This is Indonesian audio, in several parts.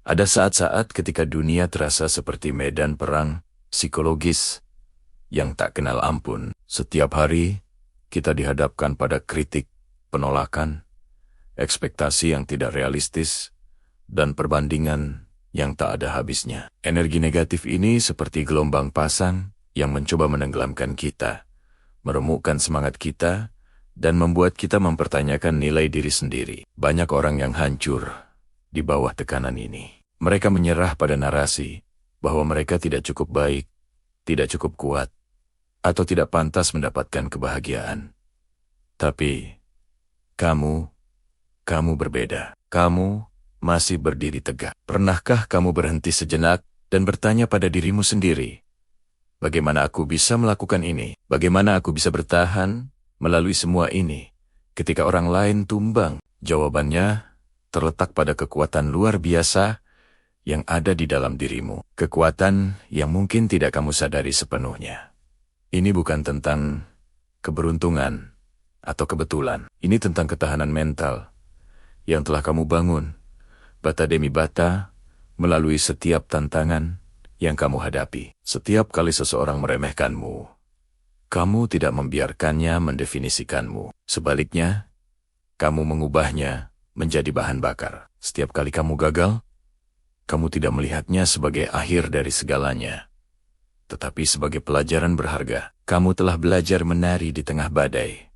Ada saat-saat ketika dunia terasa seperti medan perang psikologis yang tak kenal ampun. Setiap hari, kita dihadapkan pada kritik, penolakan, ekspektasi yang tidak realistis, dan perbandingan yang tak ada habisnya. Energi negatif ini seperti gelombang pasang yang mencoba menenggelamkan kita, meremukkan semangat kita, dan membuat kita mempertanyakan nilai diri sendiri. Banyak orang yang hancur di bawah tekanan ini. Mereka menyerah pada narasi bahwa mereka tidak cukup baik, tidak cukup kuat, atau tidak pantas mendapatkan kebahagiaan. Tapi, kamu berbeda. Kamu masih berdiri tegak. Pernahkah kamu berhenti sejenak dan bertanya pada dirimu sendiri, bagaimana aku bisa melakukan ini? Bagaimana aku bisa bertahan melalui semua ini ketika orang lain tumbang? Jawabannya terletak pada kekuatan luar biasa yang ada di dalam dirimu. Kekuatan yang mungkin tidak kamu sadari sepenuhnya. Ini bukan tentang keberuntungan atau kebetulan. Ini tentang ketahanan mental yang telah kamu bangun, bata demi bata, melalui setiap tantangan yang kamu hadapi. Setiap kali seseorang meremehkanmu, kamu tidak membiarkannya mendefinisikanmu. Sebaliknya, kamu mengubahnya menjadi bahan bakar. Setiap kali kamu gagal, kamu tidak melihatnya sebagai akhir dari segalanya, tetapi sebagai pelajaran berharga. Kamu telah belajar menari di tengah badai,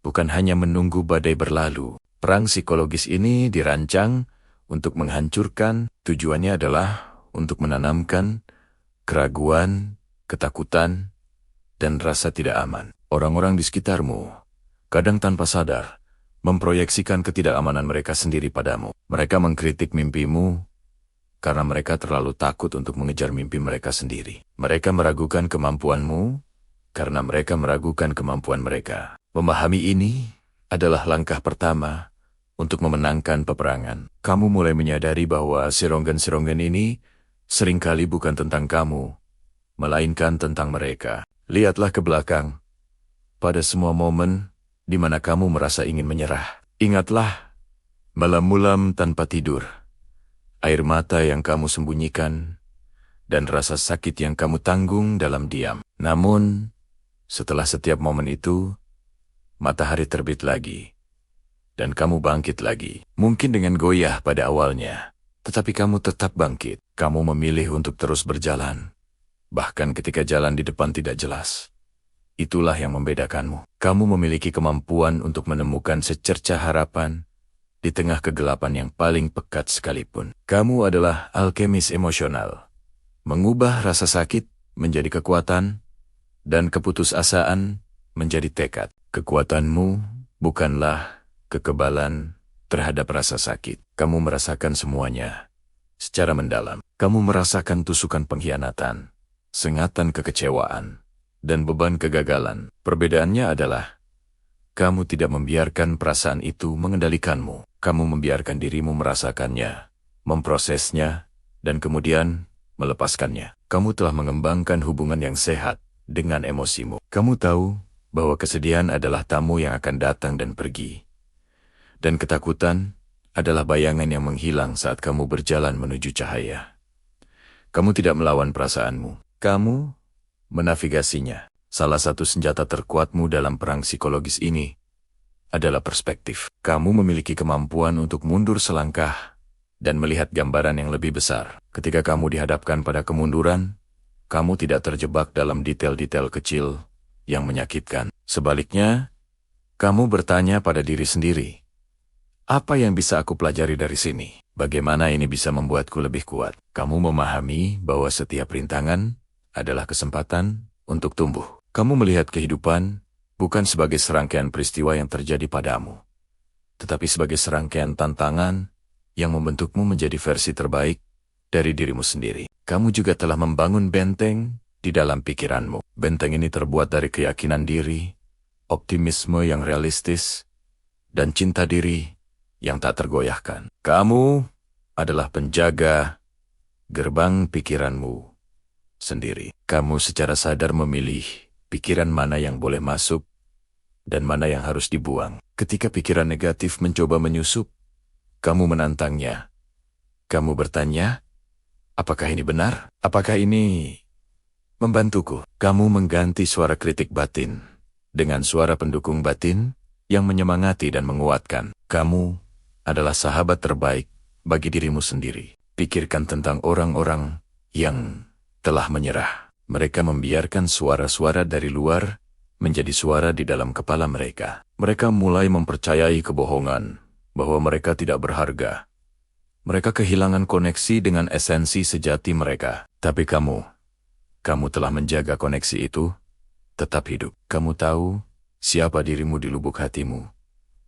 bukan hanya menunggu badai berlalu. Perang psikologis ini dirancang untuk menghancurkan. Tujuannya adalah untuk menanamkan keraguan, ketakutan, dan rasa tidak aman. Orang-orang di sekitarmu, kadang tanpa sadar, memproyeksikan ketidakamanan mereka sendiri padamu. Mereka mengkritik mimpimu karena mereka terlalu takut untuk mengejar mimpi mereka sendiri. Mereka meragukan kemampuanmu karena mereka meragukan kemampuan mereka. Memahami ini adalah langkah pertama untuk memenangkan peperangan. Kamu mulai menyadari bahwa sironggan-sironggan ini seringkali bukan tentang kamu, melainkan tentang mereka. Lihatlah ke belakang, pada semua momen di mana kamu merasa ingin menyerah. Ingatlah, malam-malam tanpa tidur, air mata yang kamu sembunyikan, dan rasa sakit yang kamu tanggung dalam diam. Namun, setelah setiap momen itu, matahari terbit lagi, dan kamu bangkit lagi. Mungkin dengan goyah pada awalnya, tetapi kamu tetap bangkit. Kamu memilih untuk terus berjalan, bahkan ketika jalan di depan tidak jelas. Itulah yang membedakanmu. Kamu memiliki kemampuan untuk menemukan secercah harapan di tengah kegelapan yang paling pekat sekalipun. Kamu adalah alkemis emosional, mengubah rasa sakit menjadi kekuatan dan keputusasaan menjadi tekad. Kekuatanmu bukanlah kekebalan terhadap rasa sakit. Kamu merasakan semuanya secara mendalam. Kamu merasakan tusukan pengkhianatan, sengatan kekecewaan, dan beban kegagalan. Perbedaannya adalah, kamu tidak membiarkan perasaan itu mengendalikanmu. Kamu membiarkan dirimu merasakannya, memprosesnya, dan kemudian melepaskannya. Kamu telah mengembangkan hubungan yang sehat dengan emosimu. Kamu tahu bahwa kesedihan adalah tamu yang akan datang dan pergi. Dan ketakutan adalah bayangan yang menghilang saat kamu berjalan menuju cahaya. Kamu tidak melawan perasaanmu. Kamu menavigasinya. Salah satu senjata terkuatmu dalam perang psikologis ini adalah perspektif. Kamu memiliki kemampuan untuk mundur selangkah dan melihat gambaran yang lebih besar. Ketika kamu dihadapkan pada kemunduran, kamu tidak terjebak dalam detail-detail kecil yang menyakitkan. Sebaliknya, kamu bertanya pada diri sendiri, apa yang bisa aku pelajari dari sini? Bagaimana ini bisa membuatku lebih kuat? Kamu memahami bahwa setiap rintangan adalah kesempatan untuk tumbuh. Kamu melihat kehidupan bukan sebagai serangkaian peristiwa yang terjadi padamu, tetapi sebagai serangkaian tantangan yang membentukmu menjadi versi terbaik dari dirimu sendiri. Kamu juga telah membangun benteng di dalam pikiranmu. Benteng ini terbuat dari keyakinan diri, optimisme yang realistis, dan cinta diri yang tak tergoyahkan. Kamu adalah penjaga gerbang pikiranmu sendiri. Kamu secara sadar memilih pikiran mana yang boleh masuk dan mana yang harus dibuang. Ketika pikiran negatif mencoba menyusup, kamu menantangnya Kamu bertanya, apakah ini benar? Apakah ini membantuku? Kamu mengganti suara kritik batin dengan suara pendukung batin yang menyemangati dan menguatkan. Kamu adalah sahabat terbaik bagi dirimu sendiri. Pikirkan tentang orang-orang yang telah menyerah. Mereka membiarkan suara-suara dari luar menjadi suara di dalam kepala mereka. Mereka mulai mempercayai kebohongan bahwa mereka tidak berharga. Mereka kehilangan koneksi dengan esensi sejati mereka. Tapi kamu telah menjaga koneksi itu tetap hidup. Kamu tahu siapa dirimu di lubuk hatimu,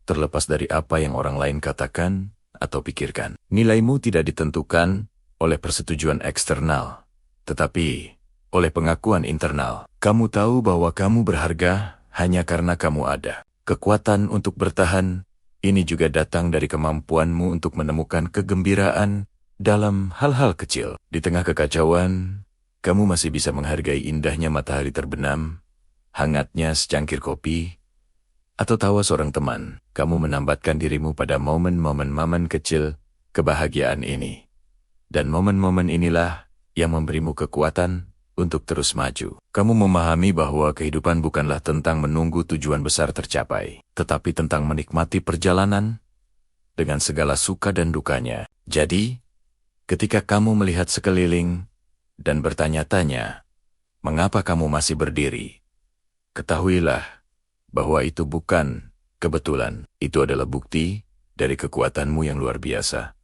terlepas dari apa yang orang lain katakan atau pikirkan. Nilaimu tidak ditentukan oleh persetujuan eksternal, tetapi oleh pengakuan internal. Kamu tahu bahwa kamu berharga hanya karena kamu ada. Kekuatan untuk bertahan ini juga datang dari kemampuanmu untuk menemukan kegembiraan dalam hal-hal kecil. Di tengah kekacauan, kamu masih bisa menghargai indahnya matahari terbenam, hangatnya secangkir kopi, atau tawa seorang teman. Kamu menambatkan dirimu pada momen-momen kecil kebahagiaan ini. Dan momen-momen inilah yang memberimu kekuatan untuk terus maju. Kamu memahami bahwa kehidupan bukanlah tentang menunggu tujuan besar tercapai, tetapi tentang menikmati perjalanan dengan segala suka dan dukanya. Jadi, ketika kamu melihat sekeliling dan bertanya-tanya, mengapa kamu masih berdiri? Ketahuilah bahwa itu bukan kebetulan. Itu adalah bukti dari kekuatanmu yang luar biasa,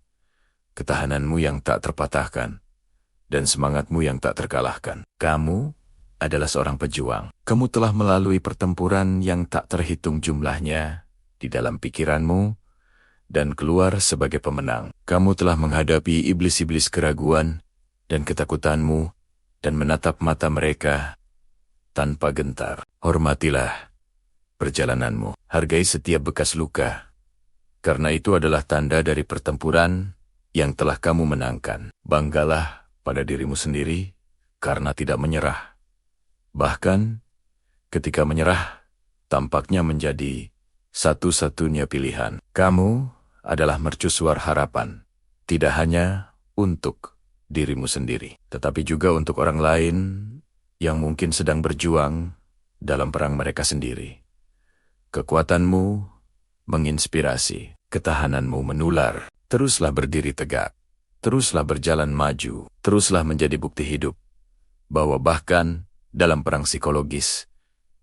ketahananmu yang tak terpatahkan, dan semangatmu yang tak terkalahkan. Kamu adalah seorang pejuang. Kamu telah melalui pertempuran yang tak terhitung jumlahnya di dalam pikiranmu dan keluar sebagai pemenang. Kamu telah menghadapi iblis-iblis keraguan dan ketakutanmu dan menatap mata mereka tanpa gentar. Hormatilah perjalananmu. Hargai setiap bekas luka, karena itu adalah tanda dari pertempuran yang telah kamu menangkan. Banggalah pada dirimu sendiri karena tidak menyerah. Bahkan ketika menyerah tampaknya menjadi satu-satunya pilihan. Kamu adalah mercusuar harapan, tidak hanya untuk dirimu sendiri, tetapi juga untuk orang lain yang mungkin sedang berjuang dalam perang mereka sendiri. Kekuatanmu menginspirasi, ketahananmu menular. Teruslah berdiri tegak. Teruslah berjalan maju, teruslah menjadi bukti hidup, bahwa bahkan dalam perang psikologis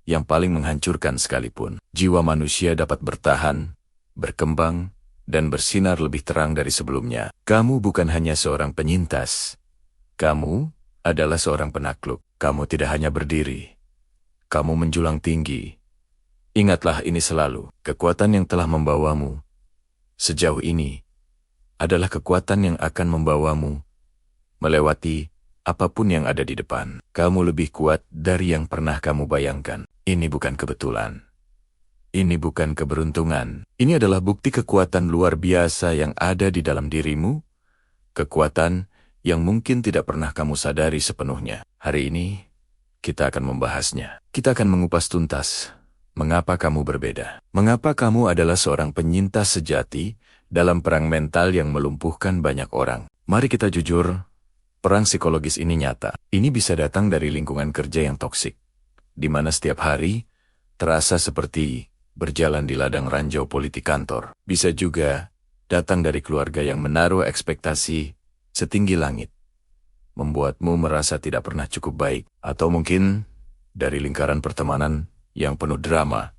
yang paling menghancurkan sekalipun, jiwa manusia dapat bertahan, berkembang, dan bersinar lebih terang dari sebelumnya. Kamu bukan hanya seorang penyintas, kamu adalah seorang penakluk. Kamu tidak hanya berdiri, kamu menjulang tinggi. Ingatlah ini selalu, kekuatan yang telah membawamu sejauh ini adalah kekuatan yang akan membawamu melewati apapun yang ada di depan. Kamu lebih kuat dari yang pernah kamu bayangkan. Ini bukan kebetulan. Ini bukan keberuntungan. Ini adalah bukti kekuatan luar biasa yang ada di dalam dirimu. Kekuatan yang mungkin tidak pernah kamu sadari sepenuhnya. Hari ini, kita akan membahasnya. Kita akan mengupas tuntas mengapa kamu berbeda. Mengapa kamu adalah seorang penyintas sejati dalam perang mental yang melumpuhkan banyak orang. Mari kita jujur, perang psikologis ini nyata. Ini bisa datang dari lingkungan kerja yang toksik, di mana setiap hari terasa seperti berjalan di ladang ranjau politik kantor. Bisa juga datang dari keluarga yang menaruh ekspektasi setinggi langit, membuatmu merasa tidak pernah cukup baik. Atau mungkin dari lingkaran pertemanan yang penuh drama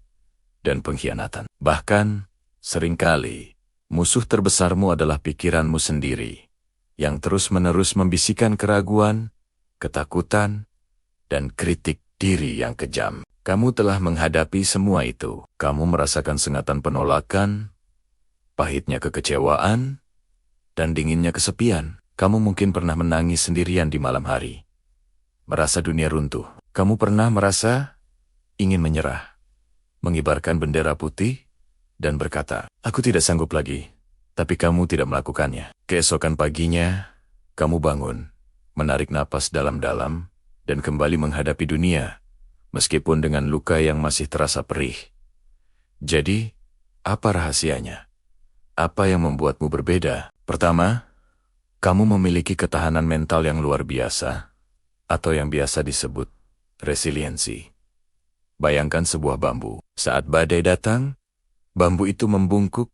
dan pengkhianatan. Bahkan, seringkali, musuh terbesarmu adalah pikiranmu sendiri, yang terus-menerus membisikkan keraguan, ketakutan, dan kritik diri yang kejam. Kamu telah menghadapi semua itu. Kamu merasakan sengatan penolakan, pahitnya kekecewaan, dan dinginnya kesepian. Kamu mungkin pernah menangis sendirian di malam hari, merasa dunia runtuh. Kamu pernah merasa ingin menyerah, mengibarkan bendera putih, dan berkata, "Aku tidak sanggup lagi." Tapi kamu tidak melakukannya. Keesokan paginya, kamu bangun, menarik napas dalam-dalam, dan kembali menghadapi dunia, meskipun dengan luka yang masih terasa perih. Jadi, apa rahasianya? Apa yang membuatmu berbeda? Pertama, Kamu memiliki ketahanan mental yang luar biasa, atau yang biasa disebut resiliensi. Bayangkan sebuah bambu. Saat badai datang, bambu itu membungkuk,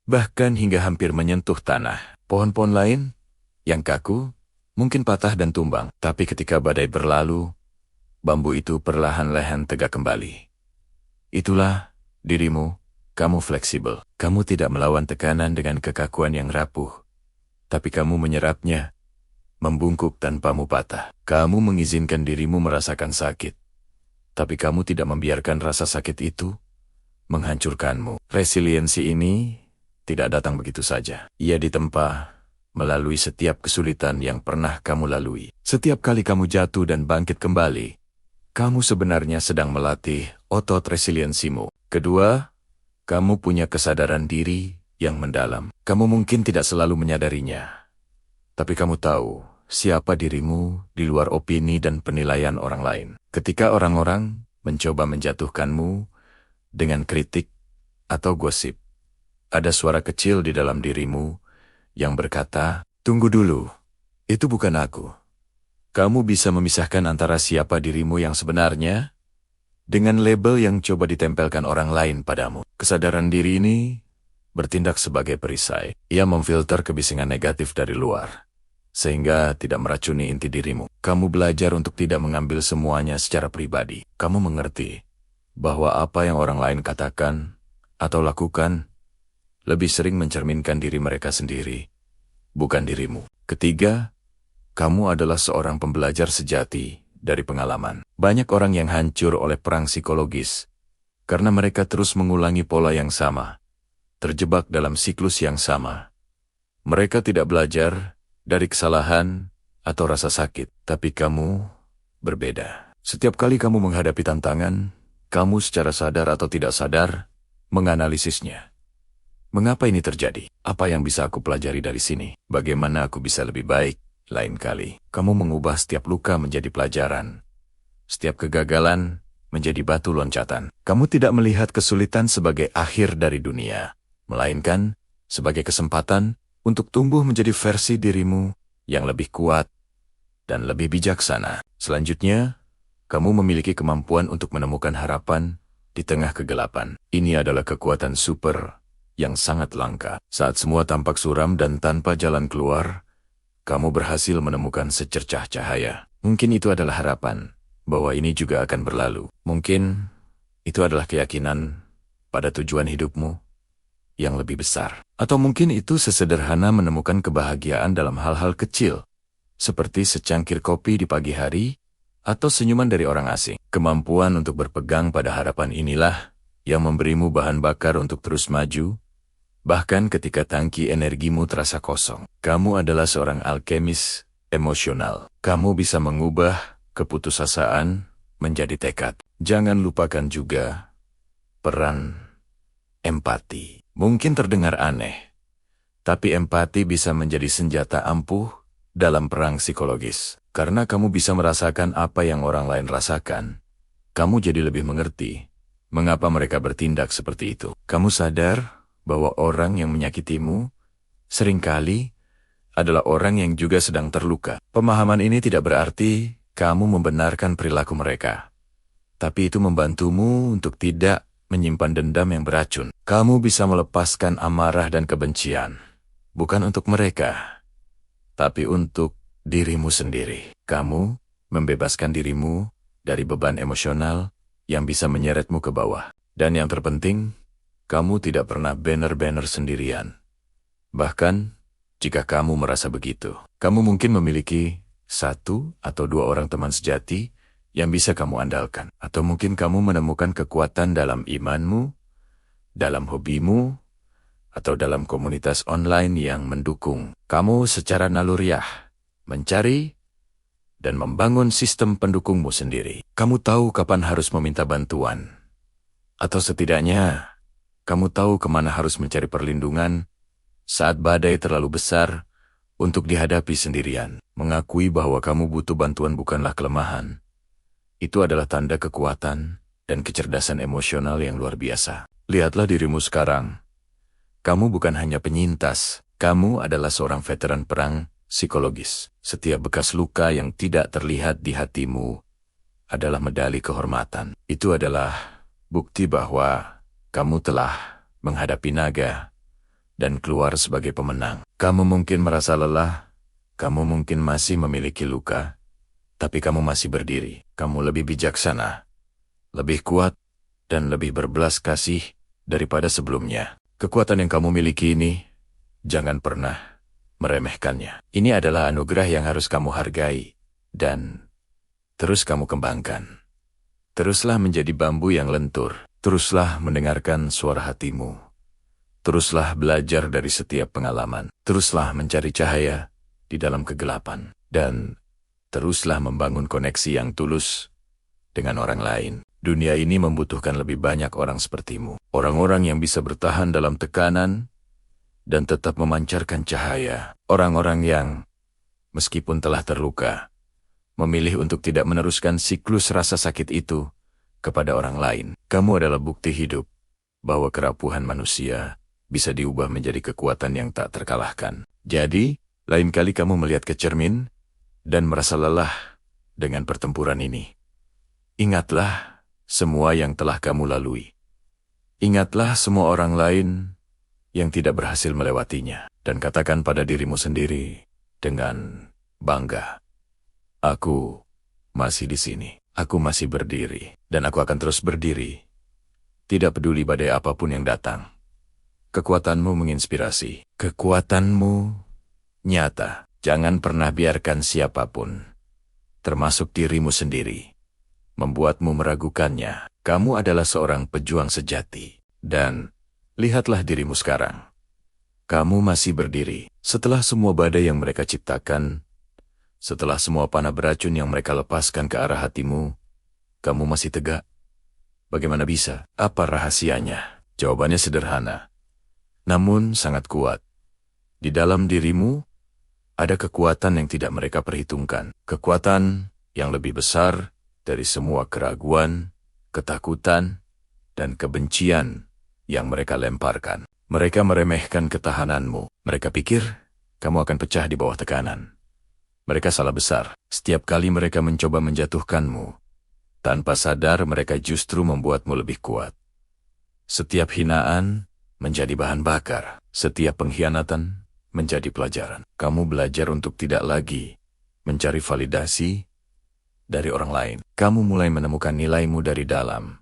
bahkan hingga hampir menyentuh tanah. Pohon-pohon lain, yang kaku, mungkin patah dan tumbang. Tapi ketika badai berlalu, bambu itu perlahan-lahan tegak kembali. Itulah dirimu, kamu fleksibel. Kamu tidak melawan tekanan dengan kekakuan yang rapuh, tapi kamu menyerapnya, membungkuk tanpamu patah. Kamu mengizinkan dirimu merasakan sakit, tapi kamu tidak membiarkan rasa sakit itu menghancurkanmu. Resiliensi ini tidak datang begitu saja. Ia ditempa melalui setiap kesulitan yang pernah kamu lalui. Setiap kali kamu jatuh dan bangkit kembali, kamu sebenarnya sedang melatih otot resiliensimu. Kedua, kamu punya kesadaran diri yang mendalam. Kamu mungkin tidak selalu menyadarinya, tapi kamu tahu siapa dirimu di luar opini dan penilaian orang lain. Ketika orang-orang mencoba menjatuhkanmu dengan kritik atau gosip, ada suara kecil di dalam dirimu yang berkata, "Tunggu dulu, itu bukan aku." Kamu bisa memisahkan antara siapa dirimu yang sebenarnya dengan label yang coba ditempelkan orang lain padamu. Kesadaran diri ini bertindak sebagai perisai. Ia memfilter kebisingan negatif dari luar, sehingga tidak meracuni inti dirimu. Kamu belajar untuk tidak mengambil semuanya secara pribadi. Kamu mengerti bahwa apa yang orang lain katakan atau lakukan lebih sering mencerminkan diri mereka sendiri, bukan dirimu. Ketiga, kamu adalah seorang pembelajar sejati dari pengalaman. Banyak orang yang hancur oleh perang psikologis karena mereka terus mengulangi pola yang sama, terjebak dalam siklus yang sama. Mereka tidak belajar dari kesalahan atau rasa sakit, tapi kamu berbeda. Setiap kali kamu menghadapi tantangan, kamu secara sadar atau tidak sadar menganalisisnya. Mengapa ini terjadi? Apa yang bisa aku pelajari dari sini? Bagaimana aku bisa lebih baik lain kali? Kamu mengubah setiap luka menjadi pelajaran, setiap kegagalan menjadi batu loncatan. Kamu tidak melihat kesulitan sebagai akhir dari dunia, melainkan sebagai kesempatan untuk tumbuh menjadi versi dirimu yang lebih kuat dan lebih bijaksana. Selanjutnya, kamu memiliki kemampuan untuk menemukan harapan di tengah kegelapan. Ini adalah kekuatan super yang sangat langka. Saat semua tampak suram dan tanpa jalan keluar, kamu berhasil menemukan secercah cahaya. Mungkin itu adalah harapan bahwa ini juga akan berlalu. Mungkin itu adalah keyakinan pada tujuan hidupmu yang lebih besar. Atau mungkin itu sesederhana menemukan kebahagiaan dalam hal-hal kecil, seperti secangkir kopi di pagi hari atau senyuman dari orang asing. Kemampuan untuk berpegang pada harapan inilah yang memberimu bahan bakar untuk terus maju, bahkan ketika tangki energimu terasa kosong. Kamu adalah seorang alkemis emosional. Kamu bisa mengubah keputusasaan menjadi tekad. Jangan lupakan juga peran empati. Mungkin terdengar aneh, tapi empati bisa menjadi senjata ampuh dalam perang psikologis. Karena kamu bisa merasakan apa yang orang lain rasakan, kamu jadi lebih mengerti mengapa mereka bertindak seperti itu. Kamu sadar bahwa orang yang menyakitimu seringkali adalah orang yang juga sedang terluka. Pemahaman ini tidak berarti kamu membenarkan perilaku mereka, tapi itu membantumu untuk tidak menyimpan dendam yang beracun. Kamu bisa melepaskan amarah dan kebencian, bukan untuk mereka, tapi untuk dirimu sendiri. Kamu membebaskan dirimu dari beban emosional yang bisa menyeretmu ke bawah. Dan yang terpenting, kamu tidak pernah banner-banner sendirian. Bahkan, jika kamu merasa begitu, kamu mungkin memiliki 1 atau 2 orang teman sejati yang bisa kamu andalkan. Atau mungkin kamu menemukan kekuatan dalam imanmu, dalam hobimu, atau dalam komunitas online yang mendukung kamu secara naluriah, mencari dan membangun sistem pendukungmu sendiri. Kamu tahu kapan harus meminta bantuan, atau setidaknya kamu tahu kemana harus mencari perlindungan saat badai terlalu besar untuk dihadapi sendirian. Mengakui bahwa kamu butuh bantuan bukanlah kelemahan. Itu adalah tanda kekuatan dan kecerdasan emosional yang luar biasa. Lihatlah dirimu sekarang. Kamu bukan hanya penyintas, Kamu adalah seorang veteran perang psikologis. Setiap bekas luka yang tidak terlihat di hatimu adalah medali kehormatan. Itu adalah bukti bahwa kamu telah menghadapi naga dan keluar sebagai pemenang. Kamu mungkin merasa lelah, kamu mungkin masih memiliki luka, tapi kamu masih berdiri. Kamu lebih bijaksana, lebih kuat, dan lebih berbelas kasih daripada sebelumnya. Kekuatan yang kamu miliki ini, jangan pernah meremehkannya. Ini adalah anugerah yang harus kamu hargai, dan terus kamu kembangkan. Teruslah menjadi bambu yang lentur. Teruslah mendengarkan suara hatimu. Teruslah belajar dari setiap pengalaman. Teruslah mencari cahaya di dalam kegelapan. Dan teruslah membangun koneksi yang tulus dengan orang lain. Dunia ini membutuhkan lebih banyak orang sepertimu. Orang-orang yang bisa bertahan dalam tekanan dan tetap memancarkan cahaya. Orang-orang yang, meskipun telah terluka, memilih untuk tidak meneruskan siklus rasa sakit itu kepada orang lain. Kamu adalah bukti hidup bahwa kerapuhan manusia bisa diubah menjadi kekuatan yang tak terkalahkan. Jadi, lain kali kamu melihat ke cermin dan merasa lelah dengan pertempuran ini, ingatlah semua yang telah kamu lalui. Ingatlah semua orang lain yang tidak berhasil melewatinya. Dan katakan pada dirimu sendiri dengan bangga, aku masih di sini. Aku masih berdiri. Dan aku akan terus berdiri. Tidak peduli badai apapun yang datang. Kekuatanmu menginspirasi. Kekuatanmu nyata. Jangan pernah biarkan siapapun, termasuk dirimu sendiri, membuatmu meragukannya. Kamu adalah seorang pejuang sejati. Dan lihatlah dirimu sekarang. Kamu masih berdiri. Setelah semua badai yang mereka ciptakan, setelah semua panah beracun yang mereka lepaskan ke arah hatimu, kamu masih tegak. Bagaimana bisa? Apa rahasianya? Jawabannya sederhana, namun sangat kuat. Di dalam dirimu, ada kekuatan yang tidak mereka perhitungkan. Kekuatan yang lebih besar dari semua keraguan, ketakutan, dan kebencian yang mereka lemparkan. Mereka meremehkan ketahananmu. Mereka pikir kamu akan pecah di bawah tekanan. Mereka salah besar. Setiap kali mereka mencoba menjatuhkanmu, tanpa sadar mereka justru membuatmu lebih kuat. Setiap hinaan menjadi bahan bakar. Setiap pengkhianatan menjadi pelajaran. Kamu belajar untuk tidak lagi mencari validasi dari orang lain. Kamu mulai menemukan nilaimu dari dalam,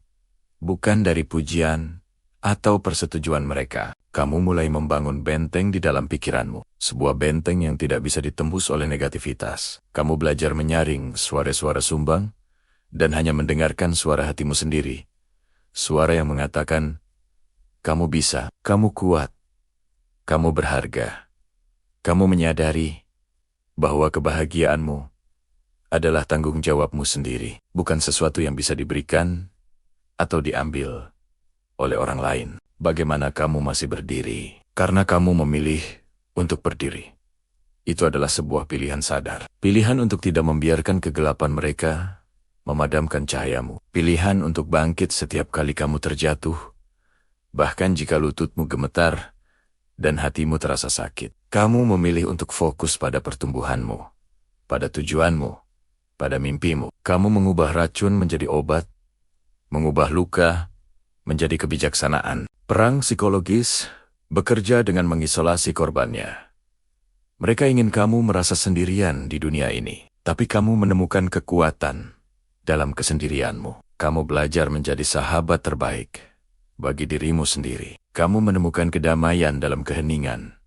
bukan dari pujian atau persetujuan mereka. Kamu mulai membangun benteng di dalam pikiranmu. Sebuah benteng yang tidak bisa ditembus oleh negativitas. Kamu belajar menyaring suara-suara sumbang dan hanya mendengarkan suara hatimu sendiri. Suara yang mengatakan, kamu bisa, kamu kuat, kamu berharga. Kamu menyadari bahwa kebahagiaanmu adalah tanggung jawabmu sendiri, bukan sesuatu yang bisa diberikan atau diambil oleh orang lain. Bagaimana kamu masih berdiri? Karena kamu memilih untuk berdiri. Itu adalah sebuah pilihan sadar. Pilihan untuk tidak membiarkan kegelapan mereka memadamkan cahayamu. Pilihan untuk bangkit setiap kali kamu terjatuh, bahkan jika lututmu gemetar dan hatimu terasa sakit. Kamu memilih untuk fokus pada pertumbuhanmu, pada tujuanmu, pada mimpimu. Kamu mengubah racun menjadi obat, mengubah luka menjadi kebijaksanaan. Perang psikologis bekerja dengan mengisolasi korbannya. Mereka ingin kamu merasa sendirian di dunia ini, tapi kamu menemukan kekuatan dalam kesendirianmu. Kamu belajar menjadi sahabat terbaik bagi dirimu sendiri. Kamu menemukan kedamaian dalam keheningan,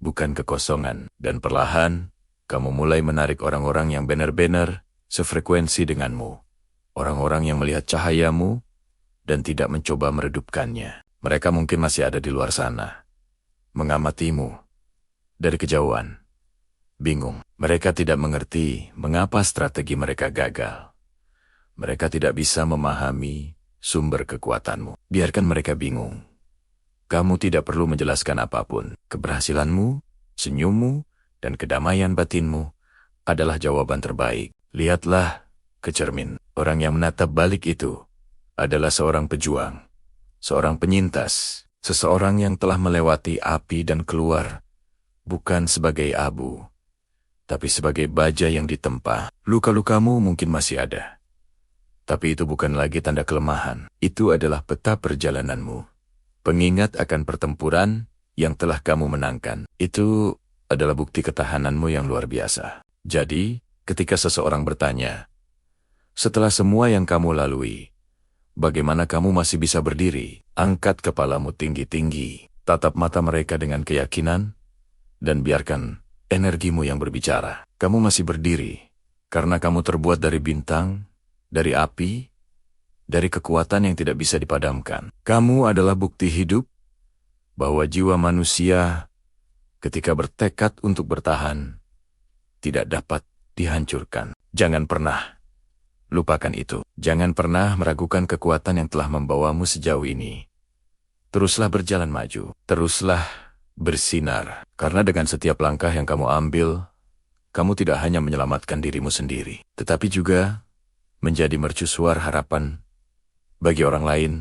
bukan kekosongan. Dan perlahan, kamu mulai menarik orang-orang yang benar-benar sefrekuensi denganmu. Orang-orang yang melihat cahayamu dan tidak mencoba meredupkannya. Mereka mungkin masih ada di luar sana, mengamatimu dari kejauhan, bingung. Mereka tidak mengerti mengapa strategi mereka gagal. Mereka tidak bisa memahami sumber kekuatanmu. Biarkan mereka bingung. Kamu tidak perlu menjelaskan apapun. Keberhasilanmu, senyummu, dan kedamaian batinmu adalah jawaban terbaik. Lihatlah ke cermin. Orang yang menatap balik itu adalah seorang pejuang, seorang penyintas, seseorang yang telah melewati api dan keluar bukan sebagai abu, tapi sebagai baja yang ditempa. Luka-lukamu mungkin masih ada, tapi itu bukan lagi tanda kelemahan. Itu adalah peta perjalananmu. Pengingat akan pertempuran yang telah kamu menangkan. Itu adalah bukti ketahananmu yang luar biasa. Jadi, ketika seseorang bertanya, setelah semua yang kamu lalui, bagaimana kamu masih bisa berdiri? Angkat kepalamu tinggi-tinggi, tatap mata mereka dengan keyakinan, dan biarkan energimu yang berbicara. Kamu masih berdiri, karena kamu terbuat dari bintang, dari api, dari kekuatan yang tidak bisa dipadamkan. Kamu adalah bukti hidup bahwa jiwa manusia, ketika bertekad untuk bertahan, tidak dapat dihancurkan. Jangan pernah lupakan itu. Jangan pernah meragukan kekuatan yang telah membawamu sejauh ini. Teruslah berjalan maju. Teruslah bersinar. Karena dengan setiap langkah yang kamu ambil, kamu tidak hanya menyelamatkan dirimu sendiri, tetapi juga menjadi mercusuar harapan bagi orang lain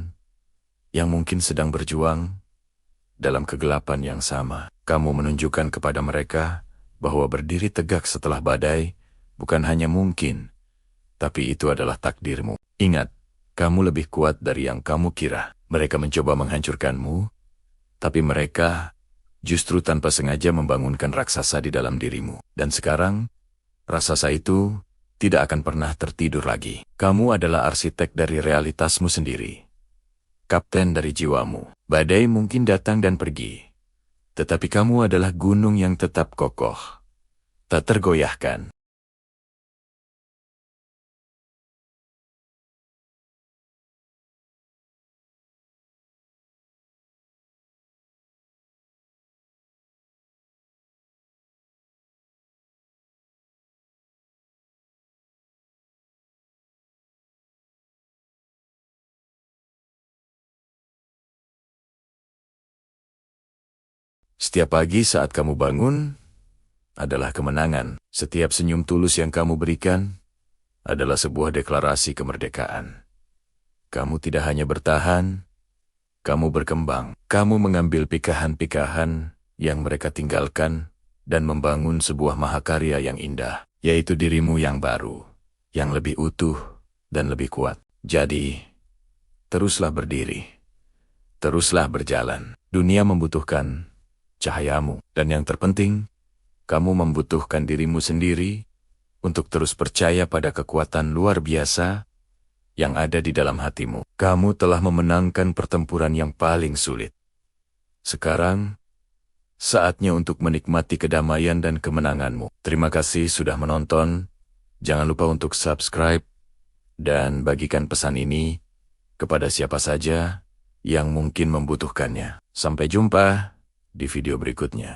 yang mungkin sedang berjuang dalam kegelapan yang sama. Kamu menunjukkan kepada mereka bahwa berdiri tegak setelah badai bukan hanya mungkin, tapi itu adalah takdirmu. Ingat, kamu lebih kuat dari yang kamu kira. Mereka mencoba menghancurkanmu, tapi mereka justru tanpa sengaja membangunkan raksasa di dalam dirimu. Dan sekarang, raksasa itu tidak akan pernah tertidur lagi. Kamu adalah arsitek dari realitasmu sendiri, kapten dari jiwamu. Badai mungkin datang dan pergi, tetapi kamu adalah gunung yang tetap kokoh, tak tergoyahkan. Setiap pagi saat kamu bangun adalah kemenangan. Setiap senyum tulus yang kamu berikan adalah sebuah deklarasi kemerdekaan. Kamu tidak hanya bertahan, kamu berkembang. Kamu mengambil pikahan-pikahan yang mereka tinggalkan dan membangun sebuah mahakarya yang indah, yaitu dirimu yang baru, yang lebih utuh dan lebih kuat. Jadi, teruslah berdiri, teruslah berjalan. Dunia membutuhkan cahayamu, dan yang terpenting, kamu membutuhkan dirimu sendiri untuk terus percaya pada kekuatan luar biasa yang ada di dalam hatimu. Kamu telah memenangkan pertempuran yang paling sulit. Sekarang, saatnya untuk menikmati kedamaian dan kemenanganmu. Terima kasih sudah menonton. Jangan lupa untuk subscribe dan bagikan pesan ini kepada siapa saja yang mungkin membutuhkannya. Sampai jumpa di video berikutnya.